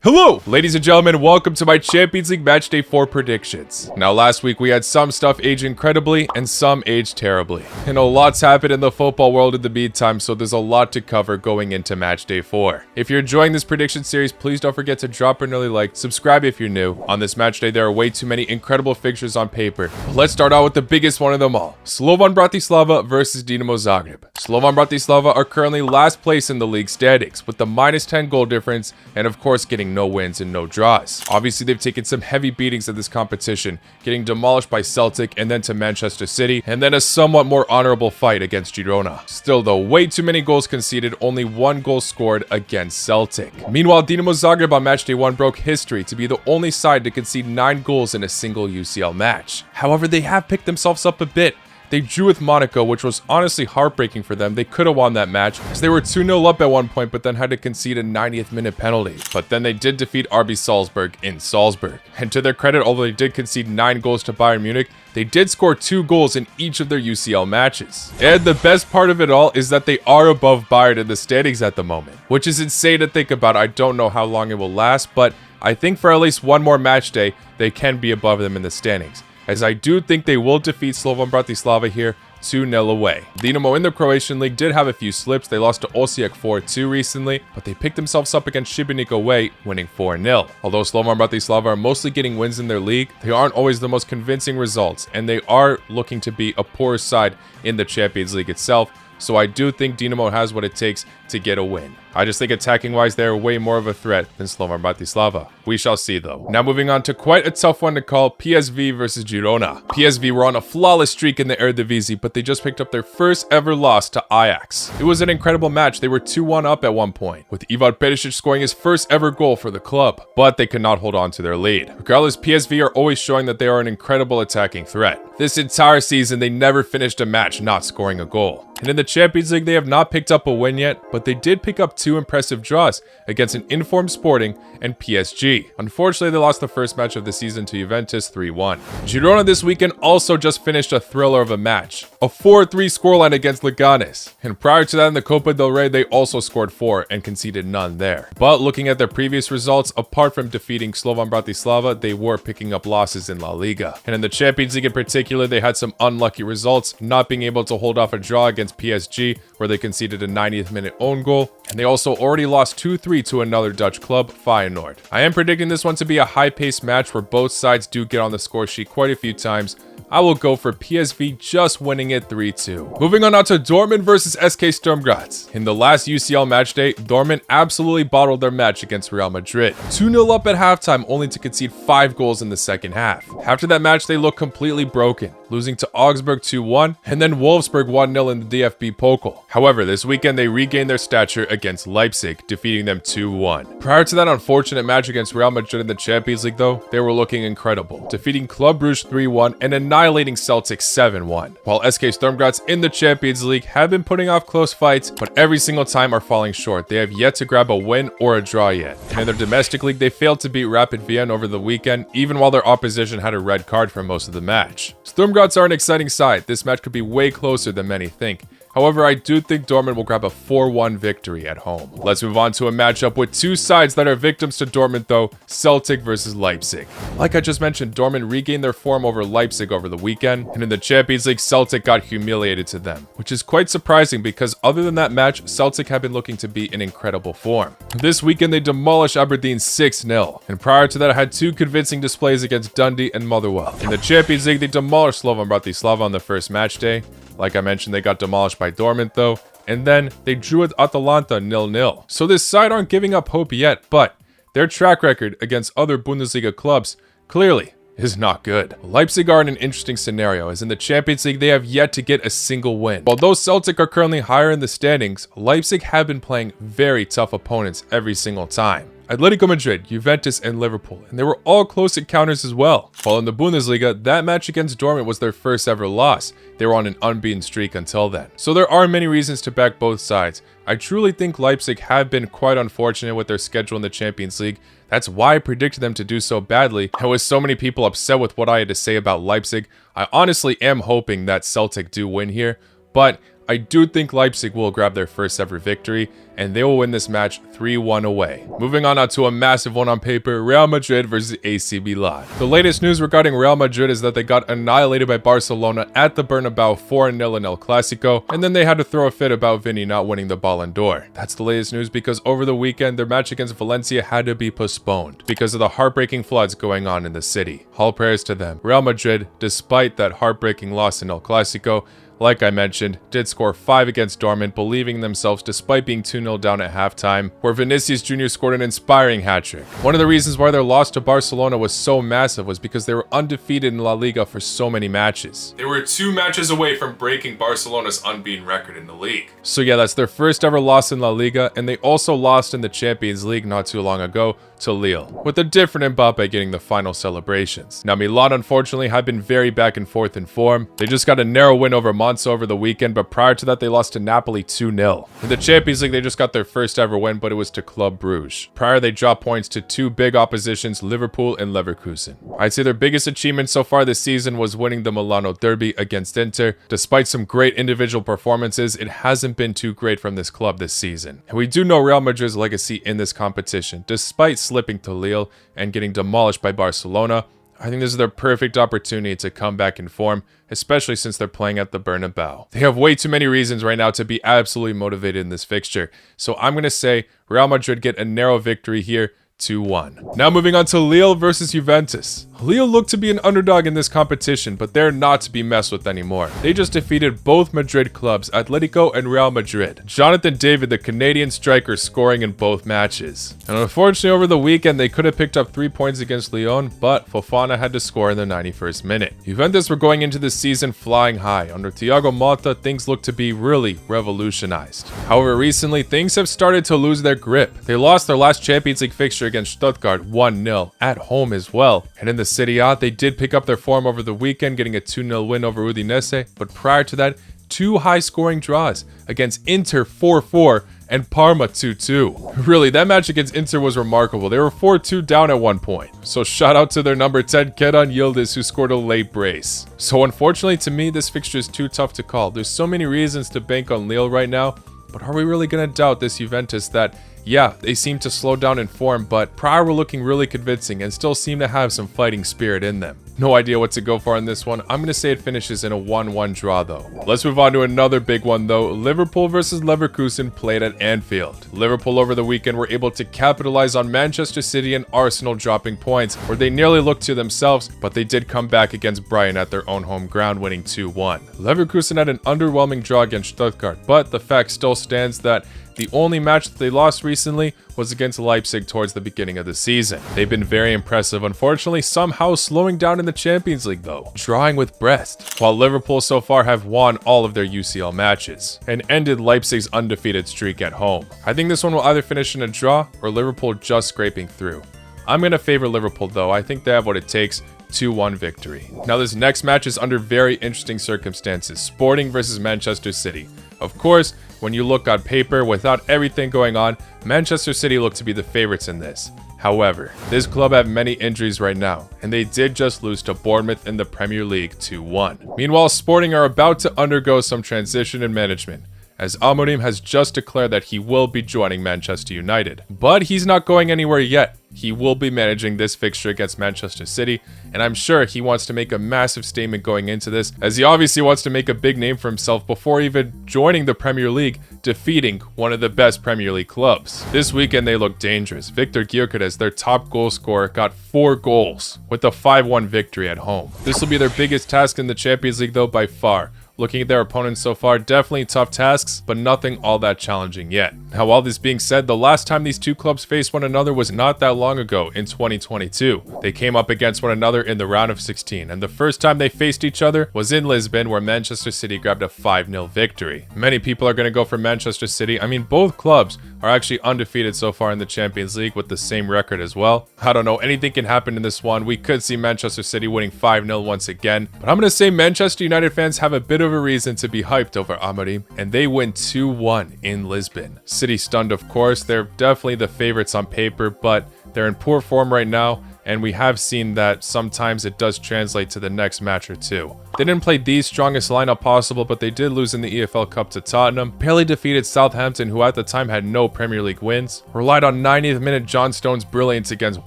Hello, ladies and gentlemen, welcome to my Champions League Matchday 4 predictions. Now, last week we had some stuff age incredibly and some age terribly. And a lot's happened in the football world in the meantime, so there's a lot to cover going into Matchday 4. If you're enjoying this prediction series, please don't forget to drop an early like, subscribe if you're new. On this Matchday, there are way too many incredible fixtures on paper. Let's start out with the biggest one of them all. Slovan Bratislava versus Dinamo Zagreb. Slovan Bratislava are currently last place in the league standings, with the -10 goal difference, and of course getting no wins and no draws. Obviously, they've taken some heavy beatings at this competition, getting demolished by Celtic and then to Manchester City, and then a somewhat more honorable fight against Girona. Still though, way too many goals conceded, only 1 goal scored against Celtic. Meanwhile, Dinamo Zagreb on Matchday 1 broke history to be the only side to concede 9 goals in a single UCL match. However, they have picked themselves up a bit. They drew with Monaco, which was honestly heartbreaking for them. They could have won that match, as they were 2-0 up at one point, but then had to concede a 90th minute penalty. But then they did defeat RB Salzburg in Salzburg. And to their credit, although they did concede 9 goals to Bayern Munich, they did score 2 goals in each of their UCL matches. And the best part of it all is that they are above Bayern in the standings at the moment, which is insane to think about. I don't know how long it will last, but I think for at least one more match day, they can be above them in the standings, as I do think they will defeat Slovan Bratislava here 2-0 away. Dinamo in the Croatian league did have a few slips. They lost to Osijek 4-2 recently, but they picked themselves up against Šibenik away, winning 4-0. Although Slovan Bratislava are mostly getting wins in their league, they aren't always the most convincing results, and they are looking to be a poor side in the Champions League itself, so I do think Dinamo has what it takes to get a win. I just think attacking-wise, they're way more of a threat than Slovan Bratislava. We shall see though. Now moving on to quite a tough one to call, PSV versus Girona. PSV were on a flawless streak in the Eredivisie, but they just picked up their first ever loss to Ajax. It was an incredible match. They were 2-1 up at one point, with Ivan Perisic scoring his first ever goal for the club, but they could not hold on to their lead. Regardless, PSV are always showing that they are an incredible attacking threat. This entire season, they never finished a match not scoring a goal. And in the Champions League, they have not picked up a win yet, but they did pick up 2 impressive draws against an informed Sporting and PSG. Unfortunately, they lost the first match of the season to Juventus 3-1. Girona this weekend also just finished a thriller of a match, a 4-3 scoreline against Leganes. And prior to that in the Copa del Rey, they also scored 4 and conceded none there. But looking at their previous results, apart from defeating Slovan Bratislava, they were picking up losses in La Liga. And in the Champions League in particular, they had some unlucky results, not being able to hold off a draw against PSG, where they conceded a 90th minute own goal, and they also already lost 2-3 to another Dutch club, Feyenoord. I am predicting this one to be a high-paced match where both sides do get on the score sheet quite a few times. I will go for PSV just winning it 3-2. Moving on now to Dortmund versus SK Sturm Graz. In the last UCL matchday, Dortmund absolutely bottled their match against Real Madrid. 2-0 up at halftime, only to concede 5 goals in the second half. After that match, they looked completely broken, losing to Augsburg 2-1, and then Wolfsburg 1-0 in the DFB Pokal. However, this weekend they regained their stature against Leipzig, defeating them 2-1. Prior to that unfortunate match against Real Madrid in the Champions League though, they were looking incredible, defeating Club Brugge 3-1 and annihilating Celtic 7-1. While SK Sturm Graz in the Champions League have been putting off close fights, but every single time are falling short. They have yet to grab a win or a draw yet. And in their domestic league, they failed to beat Rapid Vienna over the weekend, even while their opposition had a red card for most of the match. Sturm Graz are an exciting side. This match could be way closer than many think. However, I do think Dortmund will grab a 4-1 victory at home. Let's move on to a matchup with 2 sides that are victims to Dortmund though, Celtic versus Leipzig. Like I just mentioned, Dortmund regained their form over Leipzig over the weekend, and in the Champions League, Celtic got humiliated to them, which is quite surprising because other than that match, Celtic have been looking to be in incredible form. This weekend, they demolished Aberdeen 6-0, and prior to that, had 2 convincing displays against Dundee and Motherwell. In the Champions League, they demolished Slovan Bratislava on the first match day. Like I mentioned, they got demolished by Dortmund though, and then they drew with Atalanta 0-0. So this side aren't giving up hope yet, but their track record against other Bundesliga clubs clearly is not good. Leipzig are in an interesting scenario, as in the Champions League they have yet to get a single win. Although Celtic are currently higher in the standings, Leipzig have been playing very tough opponents every single time. Atletico Madrid, Juventus, and Liverpool, and they were all close encounters as well. While in the Bundesliga, that match against Dortmund was their first ever loss. They were on an unbeaten streak until then. So there are many reasons to back both sides. I truly think Leipzig have been quite unfortunate with their schedule in the Champions League. That's why I predicted them to do so badly. And with so many people upset with what I had to say about Leipzig, I honestly am hoping that Celtic do win here, but I do think Leipzig will grab their first ever victory, and they will win this match 3-1 away. Moving on now to a massive one on paper, Real Madrid versus AC Milan. The latest news regarding Real Madrid is that they got annihilated by Barcelona at the Bernabeu 4-0 in El Clasico, and then they had to throw a fit about Vini not winning the Ballon d'Or. That's the latest news because over the weekend, their match against Valencia had to be postponed because of the heartbreaking floods going on in the city. All prayers to them. Real Madrid, despite that heartbreaking loss in El Clasico, like I mentioned, did score 5 against Dortmund, believing in themselves despite being 2-0 down at halftime, where Vinicius Jr. scored an inspiring hat-trick. One of the reasons why their loss to Barcelona was so massive was because they were undefeated in La Liga for so many matches. They were 2 matches away from breaking Barcelona's unbeaten record in the league. So yeah, that's their first ever loss in La Liga, and they also lost in the Champions League not too long ago to Lille, with a different Mbappe getting the final celebrations. Now Milan unfortunately have been very back and forth in form. They just got a narrow win over Monza over the weekend, but prior to that they lost to Napoli 2-0. In the Champions League they just got their first ever win, but it was to Club Brugge. Prior they dropped points to 2 big oppositions, Liverpool and Leverkusen. I'd say their biggest achievement so far this season was winning the Milano Derby against Inter. Despite some great individual performances, it hasn't been too great from this club this season. And we do know Real Madrid's legacy in this competition. Despite slipping to Lille and getting demolished by Barcelona, I think this is their perfect opportunity to come back in form, especially since they're playing at the Bernabeu. They have way too many reasons right now to be absolutely motivated in this fixture, so I'm going to say Real Madrid get a narrow victory here, 2-1. Now moving on to Lille versus Juventus. Lille looked to be an underdog in this competition, but they're not to be messed with anymore. They just defeated both Madrid clubs, Atletico and Real Madrid. Jonathan David, the Canadian striker, scoring in both matches. And unfortunately over the weekend they could have picked up 3 points against Lyon, but Fofana had to score in the 91st minute. Juventus were going into the season flying high. Under Thiago Motta, things looked to be really revolutionized. However, recently things have started to lose their grip. They lost their last Champions League fixture against Stuttgart 1-0 at home as well. And in the Serie A, they did pick up their form over the weekend, getting a 2-0 win over Udinese, but prior to that, 2 high-scoring draws against Inter 4-4 and Parma 2-2. Really, that match against Inter was remarkable. They were 4-2 down at one point. So shout out to their number 10, Kenan Yildiz, who scored a late brace. So unfortunately to me, this fixture is too tough to call. There's so many reasons to bank on Lille right now, but are we really going to doubt this Juventus that, yeah, they seem to slow down in form, but prior were looking really convincing and still seem to have some fighting spirit in them. No idea what to go for on this one. I'm going to say it finishes in a 1-1 draw though. Let's move on to another big one though. Liverpool versus Leverkusen played at Anfield. Liverpool over the weekend were able to capitalize on Manchester City and Arsenal dropping points, where they nearly looked to themselves, but they did come back against Brighton at their own home ground, winning 2-1. Leverkusen had an underwhelming draw against Stuttgart, but the fact still stands that the only match that they lost recently was against Leipzig towards the beginning of the season. They've been very impressive, unfortunately somehow slowing down in the Champions League though, drawing with Brest, while Liverpool so far have won all of their UCL matches and ended Leipzig's undefeated streak at home. I think this one will either finish in a draw or Liverpool just scraping through. I'm going to favor Liverpool though. I think they have what it takes. 2-1 victory. Now this next match is under very interesting circumstances. Sporting versus Manchester City. Of course, when you look on paper, without everything going on, Manchester City look to be the favorites in this. However, this club have many injuries right now, and they did just lose to Bournemouth in the Premier League 2-1. Meanwhile, Sporting are about to undergo some transition in management, as Amorim has just declared that he will be joining Manchester United. But he's not going anywhere yet. He will be managing this fixture against Manchester City, and I'm sure he wants to make a massive statement going into this, as he obviously wants to make a big name for himself before even joining the Premier League, defeating one of the best Premier League clubs. This weekend they look dangerous. Victor Gyökeres, their top goal scorer, got 4 goals with a 5-1 victory at home. This will be their biggest task in the Champions League though by far. Looking at their opponents so far, definitely tough tasks, but nothing all that challenging yet. Now, all this being said, the last time these two clubs faced one another was not that long ago, in 2022. They came up against one another in the round of 16, and the first time they faced each other was in Lisbon, where Manchester City grabbed a 5-0 victory. Many people are going to go for Manchester City. I mean, both clubs are actually undefeated so far in the Champions League with the same record as well. I don't know, anything can happen in this one. We could see Manchester City winning 5-0 once again, but I'm going to say Manchester United fans have a bit of a reason to be hyped over Amorim, and they win 2-1 in Lisbon. City stunned, of course. They're definitely the favorites on paper, but they're in poor form right now, and we have seen that sometimes it does translate to the next match or two. They didn't play the strongest lineup possible, but they did lose in the EFL Cup to Tottenham, barely defeated Southampton, who at the time had no Premier League wins, relied on 90th minute John Stones' brilliance against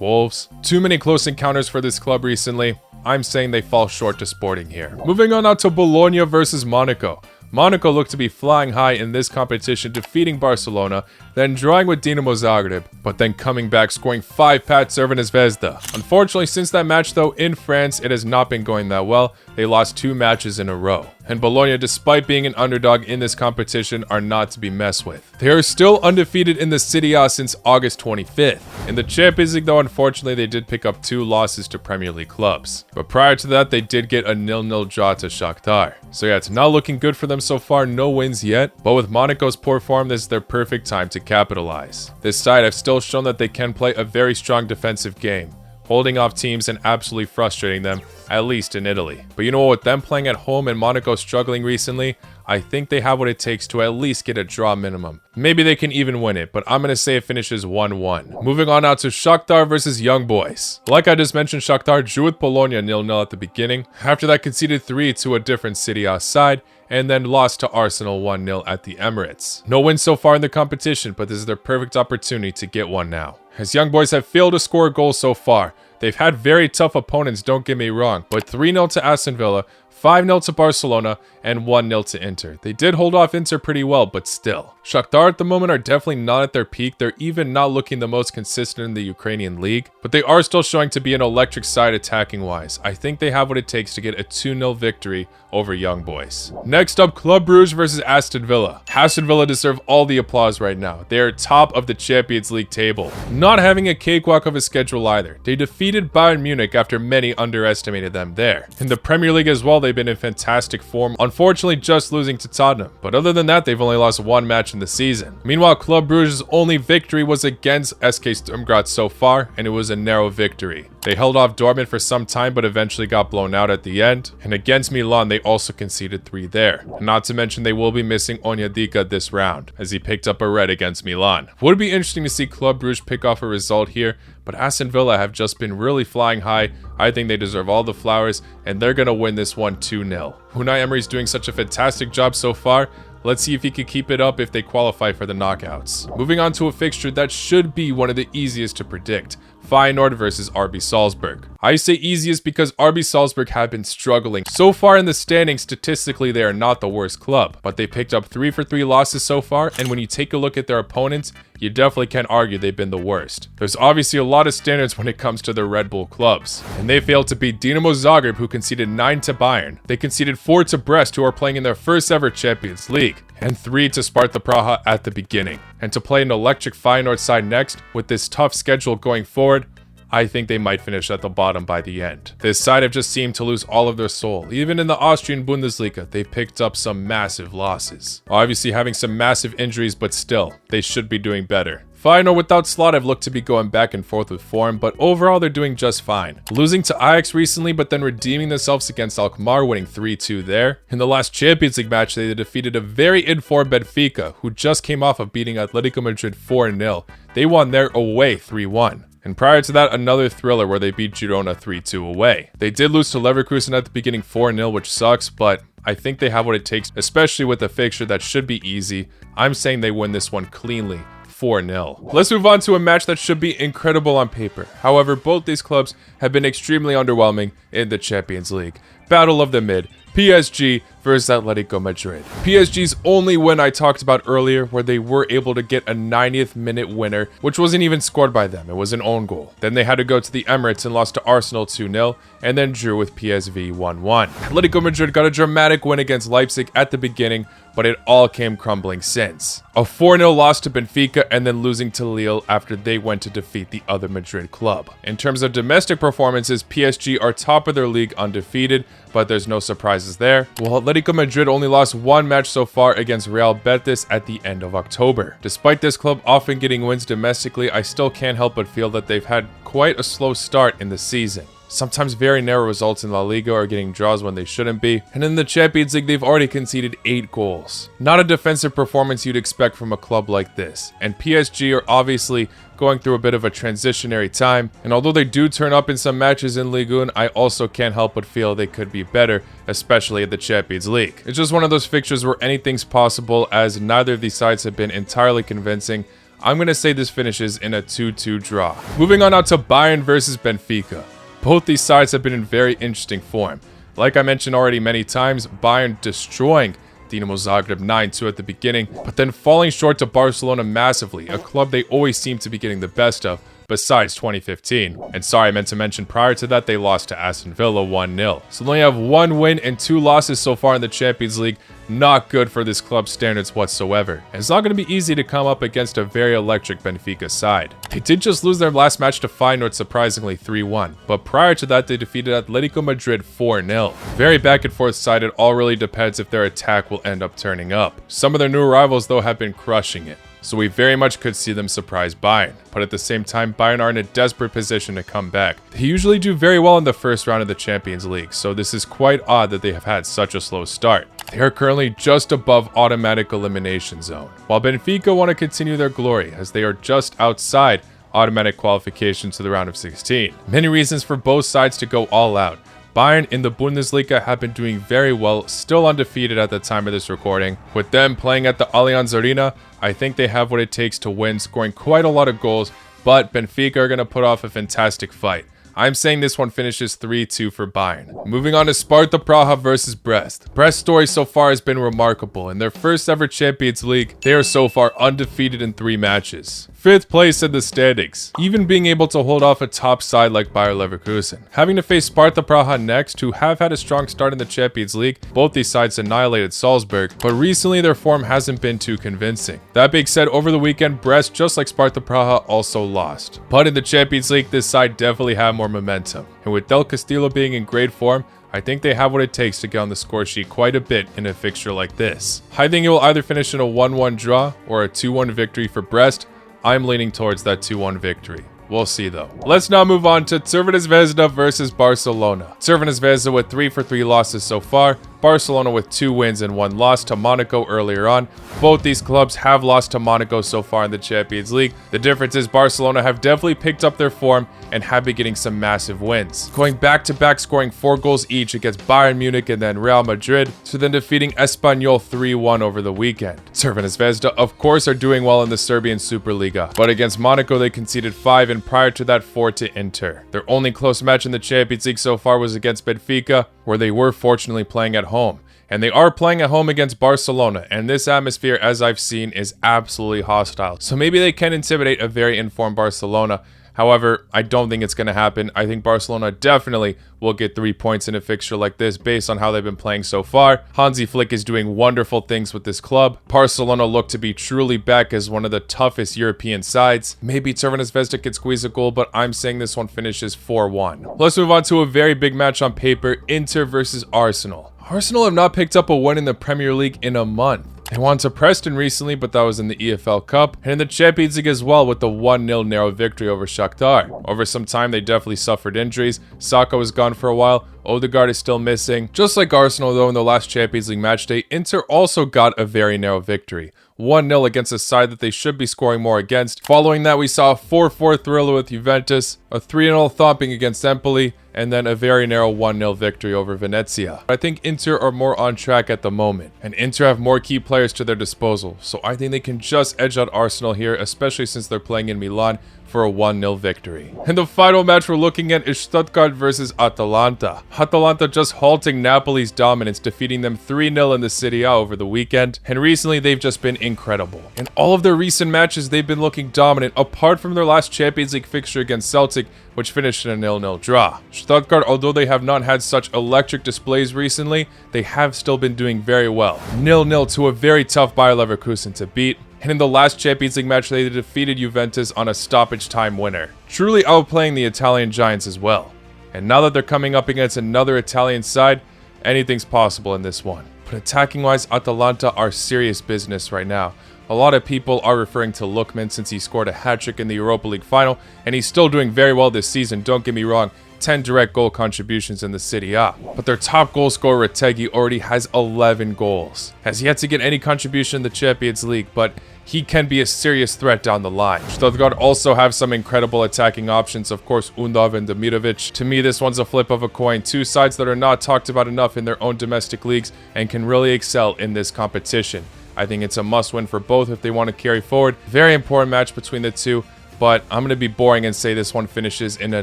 Wolves. Too many close encounters for this club recently. I'm saying they fall short to Sporting here. Moving on now to Bologna versus Monaco. Monaco looked to be flying high in this competition, defeating Barcelona, then drawing with Dinamo Zagreb, but then coming back scoring 5 pats serving Zvezda. Unfortunately, since that match though, in France, it has not been going that well. They lost 2 matches in a row. And Bologna, despite being an underdog in this competition, are not to be messed with. They are still undefeated in the Serie A since August 25th. In the Champions League though, unfortunately, they did pick up 2 losses to Premier League clubs. But prior to that, they did get a 0-0 draw to Shakhtar. So yeah, it's not looking good for them so far, no wins yet. But with Monaco's poor form, this is their perfect time to capitalize. This side have still shown that they can play a very strong defensive game, holding off teams and absolutely frustrating them, at least in Italy. But you know what, with them playing at home and Monaco struggling recently, I think they have what it takes to at least get a draw minimum. Maybe they can even win it, but I'm going to say it finishes 1-1. Moving on now to Shakhtar versus Young Boys. Like I just mentioned, Shakhtar drew with Bologna 0-0 at the beginning. After that, conceded 3 to a different Serie A side, and then lost to Arsenal 1-0 at the Emirates. No wins so far in the competition, but this is their perfect opportunity to get one now. As Young Boys have failed to score a goal so far, they've had very tough opponents, don't get me wrong, but 3-0 to Aston Villa, 5-0 to Barcelona, and 1-0 to Inter. They did hold off Inter pretty well, but still. Shakhtar at the moment are definitely not at their peak. They're even not looking the most consistent in the Ukrainian league, but they are still showing to be an electric side attacking-wise. I think they have what it takes to get a 2-0 victory over Young Boys. Next up, Club Brugge versus Aston Villa. Aston Villa deserve all the applause right now. They are top of the Champions League table, not having a cakewalk of a schedule either. They defeated Bayern Munich after many underestimated them there. In the Premier League as well, they've been in fantastic form, unfortunately just losing to Tottenham, but other than that, they've only lost 1 match in the season. Meanwhile, Club Brugge's only victory was against SK Sturm Graz so far, and it was a narrow victory. They held off Dortmund for some time, but eventually got blown out at the end, and against Milan, they also conceded 3 there. Not to mention, they will be missing Onyedika this round, as he picked up a red against Milan. Would be interesting to see Club Brugge pick off a result here, but Aston Villa have just been really flying high. I think they deserve all the flowers, and they're going to win this one 2-0. Unai Emery's doing such a fantastic job so far. Let's see if he can keep it up if they qualify for the knockouts. Moving on to a fixture that should be one of the easiest to predict. Feyenoord versus RB Salzburg. I say easiest because RB Salzburg have been struggling. So far in the standings, statistically, they are not the worst club, but they picked up 3 for 3 losses so far, and when you take a look at their opponents, you definitely can't argue they've been the worst. There's obviously a lot of standards when it comes to their Red Bull clubs, and they failed to beat Dinamo Zagreb, who conceded 9 to Bayern. They conceded 4 to Brest, who are playing in their first ever Champions League, and 3 to Sparta Praha at the beginning. And to play an electric Feyenoord side next, with this tough schedule going forward, I think they might finish at the bottom by the end. This side have just seemed to lose all of their soul. Even in the Austrian Bundesliga, they picked up some massive losses. Obviously having some massive injuries, but still, they should be doing better. Feyenoord without Slot have looked to be going back and forth with form, but overall they're doing just fine. Losing to Ajax recently, but then redeeming themselves against Alkmaar, winning 3-2 there. In the last Champions League match, they defeated a very in-form Benfica, who just came off of beating Atletico Madrid 4-0. They won there away 3-1. And prior to that, another thriller where they beat Girona 3-2 away. They did lose to Leverkusen at the beginning 4-0, which sucks, but I think they have what it takes, especially with a fixture that should be easy. I'm saying they win this one cleanly, 4-0. Let's move on to a match that should be incredible on paper. However, both these clubs have been extremely underwhelming in the Champions League. Battle of the Mid. PSG versus Atletico Madrid. PSG's only win I talked about earlier, where they were able to get a 90th minute winner, which wasn't even scored by them. It was an own goal. Then they had to go to the Emirates and lost to Arsenal 2-0, and then drew with PSV 1-1. Atletico Madrid got a dramatic win against Leipzig at the beginning, but it all came crumbling since. A 4-0 loss to Benfica, and then losing to Lille after they went to defeat the other Madrid club. In terms of domestic performances, PSG are top of their league undefeated, but there's no surprises there. While Atletico Madrid only lost 1 match so far against Real Betis at the end of October. Despite this club often getting wins domestically, I still can't help but feel that they've had quite a slow start in the season. Sometimes very narrow results in La Liga are getting draws when they shouldn't be, and in the Champions League they've already conceded 8 goals. Not a defensive performance you'd expect from a club like this, and PSG are obviously going through a bit of a transitionary time, and although they do turn up in some matches in Ligue 1, I also can't help but feel they could be better, especially at the Champions League. It's just one of those fixtures where anything's possible, as neither of these sides have been entirely convincing. I'm going to say this finishes in a 2-2 draw. Moving on now to Bayern versus Benfica. Both these sides have been in very interesting form. Like I mentioned already many times, Bayern destroying Dinamo Zagreb 9-2 at the beginning, but then falling short to Barcelona massively, a club they always seem to be getting the best of, besides 2015. And sorry, I meant to mention prior to that, they lost to Aston Villa 1-0. So they only have 1 win and 2 losses so far in the Champions League. Not good for this club's standards whatsoever. And it's not going to be easy to come up against a very electric Benfica side. They did just lose their last match to Feyenoord surprisingly 3-1, but prior to that they defeated Atletico Madrid 4-0. Very back and forth side, it all really depends if their attack will end up turning up. Some of their new rivals though have been crushing it, so we very much could see them surprise Bayern. But at the same time, Bayern are in a desperate position to come back. They usually do very well in the first round of the Champions League, so this is quite odd that they have had such a slow start. They are currently just above automatic elimination zone, while Benfica want to continue their glory as they are just outside automatic qualification to the round of 16. Many reasons for both sides to go all out. Bayern in the Bundesliga have been doing very well, still undefeated at the time of this recording. With them playing at the Allianz Arena, I think they have what it takes to win, scoring quite a lot of goals, but Benfica are going to put off a fantastic fight. I'm saying this one finishes 3-2 for Bayern. Moving on to Sparta Praha versus Brest. Brest's story so far has been remarkable. In their first ever Champions League, they are so far undefeated in 3 matches. 5th place in the standings, even being able to hold off a top side like Bayer Leverkusen. Having to face Sparta Praha next, who have had a strong start in the Champions League. Both these sides annihilated Salzburg, but recently their form hasn't been too convincing. That being said, over the weekend, Brest, just like Sparta Praha, also lost. But in the Champions League, this side definitely have more momentum. And with Del Castillo being in great form, I think they have what it takes to get on the score sheet quite a bit in a fixture like this. I think it will either finish in a 1-1 draw or a 2-1 victory for Brest. I'm leaning towards that 2-1 victory. We'll see though. Let's now move on to Crvena Zvezda versus Barcelona. Crvena Zvezda with 3 for 3 losses so far. Barcelona with 2 wins and 1 loss to Monaco earlier on. Both these clubs have lost to Monaco so far in the Champions League. The difference is Barcelona have definitely picked up their form and have been getting some massive wins, going back-to-back, scoring 4 goals each against Bayern Munich and then Real Madrid, to then defeating Espanyol 3-1 over the weekend. Crvena Zvezda, of course, are doing well in the Serbian Superliga, but against Monaco they conceded 5 and prior to that 4 to Inter. Their only close match in the Champions League so far was against Benfica, where they were fortunately playing at home. And they are playing at home against Barcelona, and this atmosphere, as I've seen, is absolutely hostile. So maybe they can intimidate a very informed Barcelona. However, I don't think it's going to happen. I think Barcelona definitely will get 3 points in a fixture like this based on how they've been playing so far. Hansi Flick is doing wonderful things with this club. Barcelona look to be truly back as one of the toughest European sides. Maybe Crvena Zvezda could squeeze a goal, but I'm saying this one finishes 4-1. Let's move on to a very big match on paper, Inter versus Arsenal. Arsenal have not picked up a win in the Premier League in a month. They won to Preston recently, but that was in the EFL Cup, and in the Champions League as well with the 1-0 narrow victory over Shakhtar. Over some time, they definitely suffered injuries. Saka was gone for a while. Odegaard is still missing. Just like Arsenal, though, in the last Champions League matchday, Inter also got a very narrow victory. 1-0 against a side that they should be scoring more against. Following that, we saw a 4-4 thriller with Juventus, a 3-0 thumping against Empoli, and then a very narrow 1-0 victory over Venezia. I think Inter are more on track at the moment, and Inter have more key players to their disposal, so I think they can just edge out Arsenal here, especially since they're playing in Milan, for a 1-0 victory. And the final match we're looking at is Stuttgart versus Atalanta. Atalanta just halting Napoli's dominance, defeating them 3-0 in the Serie A over the weekend, and recently they've just been incredible. In all of their recent matches, they've been looking dominant, apart from their last Champions League fixture against Celtic, which finished in a 0-0 draw. Stuttgart, although they have not had such electric displays recently, they have still been doing very well. 0-0 to a very tough Bayer Leverkusen to beat. And in the last Champions League match, they defeated Juventus on a stoppage time winner, truly outplaying the Italian giants as well. And now that they're coming up against another Italian side, anything's possible in this one. But attacking-wise, Atalanta are serious business right now. A lot of people are referring to Lookman since he scored a hat-trick in the Europa League final, and he's still doing very well this season, don't get me wrong. 10 direct goal contributions in the Serie A. But their top goal scorer, Retegui, already has 11 goals. Has yet to get any contribution in the Champions League, but he can be a serious threat down the line. Stuttgart also have some incredible attacking options, of course, Undov and Demirovic. To me, this one's a flip of a coin. Two sides that are not talked about enough in their own domestic leagues and can really excel in this competition. I think it's a must-win for both if they want to carry forward. Very important match between the two, but I'm going to be boring and say this one finishes in a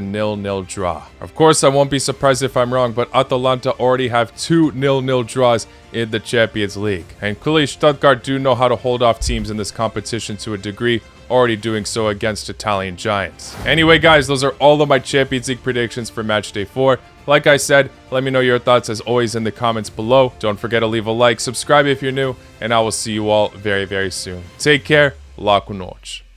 0-0 draw. Of course, I won't be surprised if I'm wrong, but Atalanta already have 2 0-0 draws in the Champions League. And clearly, Stuttgart do know how to hold off teams in this competition to a degree, already doing so against Italian giants. Anyway, guys, those are all of my Champions League predictions for Matchday 4. Like I said, let me know your thoughts as always in the comments below. Don't forget to leave a like, subscribe if you're new, and I will see you all very, very soon. Take care. La cu noci.